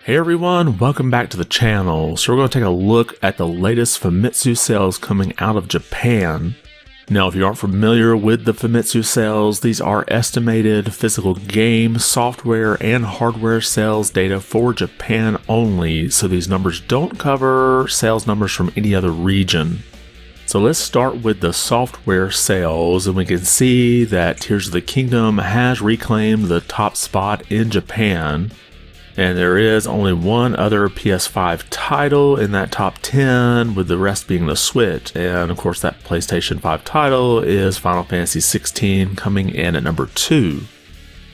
Hey everyone, welcome back to the channel. So we're going to take a look at the latest Famitsu sales coming out of Japan. Now if you aren't familiar with the Famitsu sales, these are estimated physical game, software, and hardware sales data for Japan only, so these numbers don't cover sales numbers from any other region. So let's start with the software sales, and we can see that Tears of the Kingdom has reclaimed the top spot in Japan. And there is only one other PS5 title in that top 10, with the rest being the Switch. And of course that PlayStation 5 title is Final Fantasy XVI, coming in at number 2.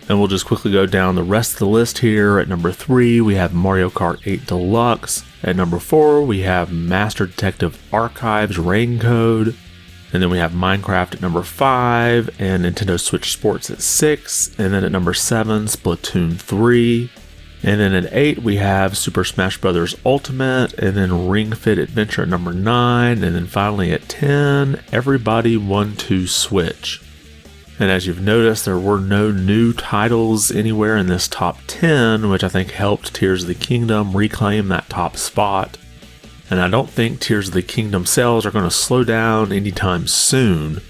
And we'll just quickly go down the rest of the list here. At number 3, we have Mario Kart 8 Deluxe. At number 4, we have Master Detective Archives Rain Code. And then we have Minecraft at number 5, and Nintendo Switch Sports at 6. And then at number 7, Splatoon 3. And then at 8, we have Super Smash Bros. Ultimate, and then Ring Fit Adventure at number 9, and then finally at 10, Everybody 1-2 Switch. And as you've noticed, there were no new titles anywhere in this top 10, which I think helped Tears of the Kingdom reclaim that top spot. And I don't think Tears of the Kingdom sales are going to slow down anytime soon.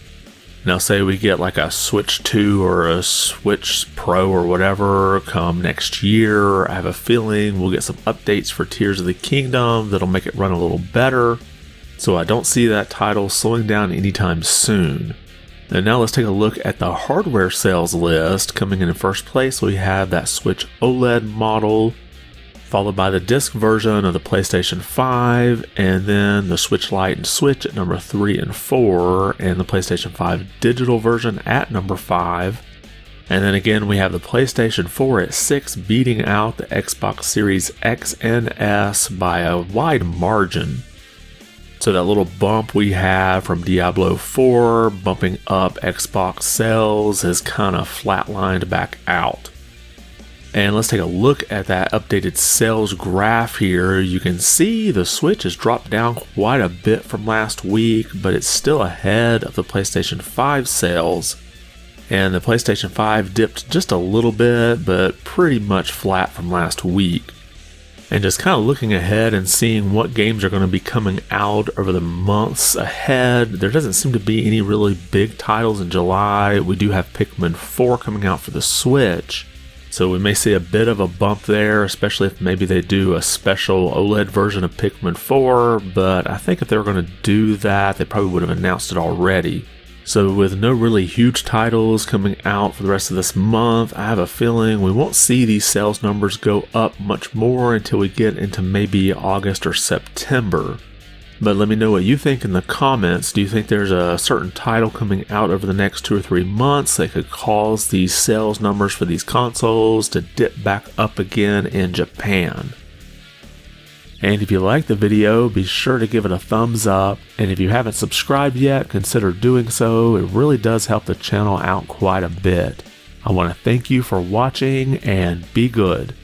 Now say we get like a Switch 2 or a Switch Pro or whatever come next year, I have a feeling we'll get some updates for Tears of the Kingdom that'll make it run a little better. So I don't see that title slowing down anytime soon. And now let's take a look at the hardware sales list. Coming in first place, we have that Switch OLED model, followed by the disc version of the PlayStation 5, and then the Switch Lite and Switch at number 3 and 4, and the PlayStation 5 digital version at number 5. And then again, we have the PlayStation 4 at 6, beating out the Xbox Series X and S by a wide margin. So that little bump we have from Diablo 4 bumping up Xbox sales has kind of flatlined back out. And let's take a look at that updated sales graph here. You can see the Switch has dropped down quite a bit from last week, but it's still ahead of the PlayStation 5 sales. And the PlayStation 5 dipped just a little bit, but pretty much flat from last week. And just kind of looking ahead and seeing what games are going to be coming out over the months ahead, there doesn't seem to be any really big titles in July. We do have Pikmin 4 coming out for the Switch. So we may see a bit of a bump there, especially if maybe they do a special OLED version of Pikmin 4, but I think if they were going to do that, they probably would have announced it already. So with no really huge titles coming out for the rest of this month, I have a feeling we won't see these sales numbers go up much more until we get into maybe August or September. But let me know what you think in the comments. Do you think there's a certain title coming out over the next 2 or 3 months that could cause these sales numbers for these consoles to dip back up again in Japan? And if you liked the video, be sure to give it a thumbs up. And if you haven't subscribed yet, consider doing so. It really does help the channel out quite a bit. I want to thank you for watching, and be good.